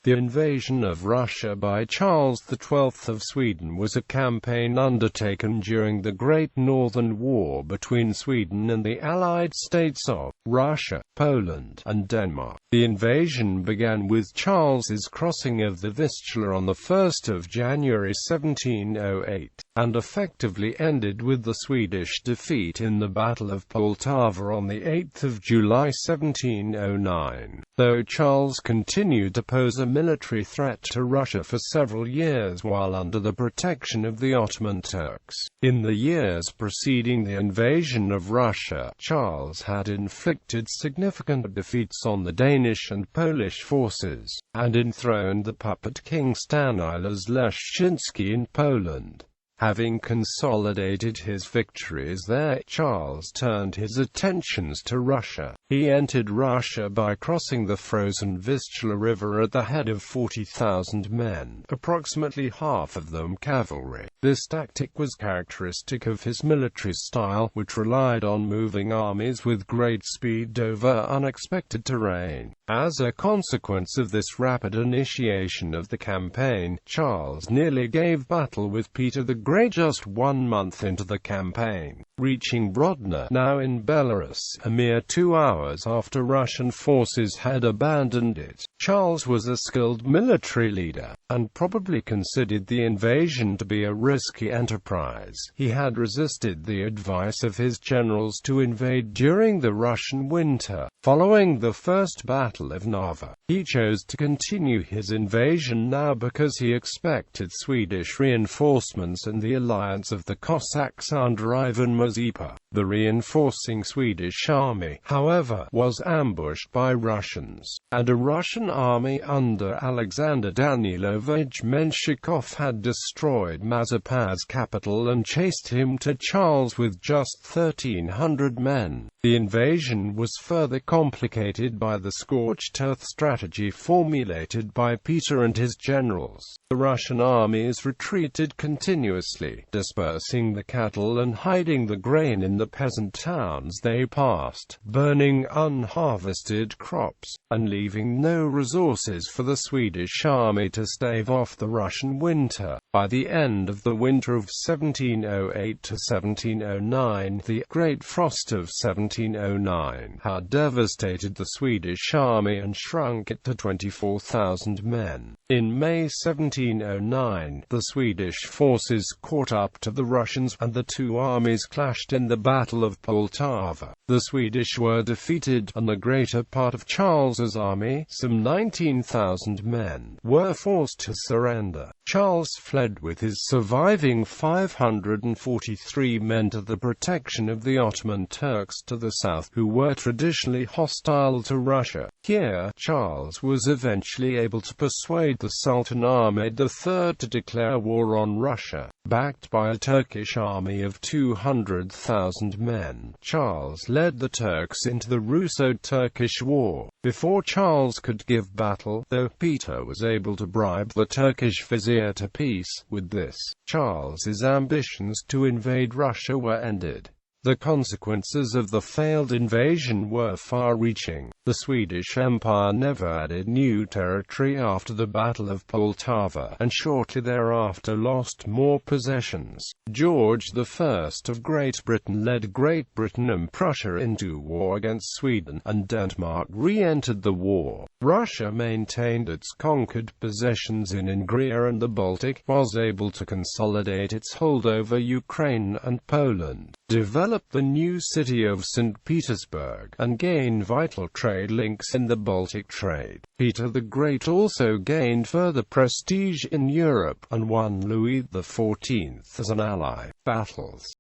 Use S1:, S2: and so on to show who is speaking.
S1: The invasion of Russia by Charles XII of Sweden was a campaign undertaken during the Great Northern War between Sweden and the Allied states of Russia, Poland, and Denmark. The invasion began with Charles's crossing of the Vistula on 1 January 1708, and effectively ended with the Swedish defeat in the Battle of Poltava on 8 July 1709. Though Charles continued to pose a military threat to Russia for several years while under the protection of the Ottoman Turks. In the years preceding the invasion of Russia, Charles had inflicted significant defeats on the Danish and Polish forces, and enthroned the puppet king Stanislaus Leszczyński in Poland. Having consolidated his victories there, Charles turned his attentions to Russia. He entered Russia by crossing the frozen Vistula River at the head of 40,000 men, approximately half of them cavalry. This tactic was characteristic of his military style, which relied on moving armies with great speed over unexpected terrain. As a consequence of this rapid initiation of the campaign, Charles nearly gave battle with Peter the Great just 1 month into the campaign, reaching Grodno, now in Belarus, a mere 2 hours after Russian forces had abandoned it. Charles was a skilled military leader, and probably considered the invasion to be a risky enterprise. He had resisted the advice of his generals to invade during the Russian winter. Following the First Battle of Narva, he chose to continue his invasion now because he expected Swedish reinforcements and the alliance of the Cossacks under Ivan Mazepa. The reinforcing Swedish army, however, was ambushed by Russians, and a Russian army under Alexander Danilovich Menshikov had destroyed Mazepa's capital and chased him to Charles with just 1,300 men. The invasion was further complicated by the scorched earth strategy formulated by Peter and his generals. The Russian armies retreated continuously, dispersing the cattle and hiding the grain in the peasant towns they passed, burning unharvested crops, and leaving no resources for the Swedish army to stave off the Russian winter. By the end of the winter of 1708 to 1709, the Great Frost of 1709 had devastated the Swedish army and shrunk it to 24,000 men. In May 1709, the Swedish forces caught up to the Russians, and the two armies clashed in the Battle of Poltava. The Swedish were defeated, and the greater part of Charles's army, some 19,000 men, were forced to surrender. Charles fled with his surviving 543 men to the protection of the Ottoman Turks to the south, who were traditionally hostile to Russia. Here, Charles was eventually able to persuade the Sultan Ahmed III to declare war on Russia. Backed by a Turkish army of 200,000 men, Charles led the Turks into the Russo-Turkish War. Before Charles could give battle, though, Peter was able to bribe the Turkish vizier to peace. With this, Charles's ambitions to invade Russia were ended. The consequences of the failed invasion were far-reaching. The Swedish Empire never added new territory after the Battle of Poltava, and shortly thereafter lost more possessions. George I of Great Britain led Great Britain and Prussia into war against Sweden, and Denmark re-entered the war. Russia maintained its conquered possessions in Ingria and the Baltic, was able to consolidate its hold over Ukraine and Poland, develop the new city of St. Petersburg, and gain vital trade links in the Baltic trade. Peter the Great also gained further prestige in Europe, and won Louis XIV as an ally. Battles.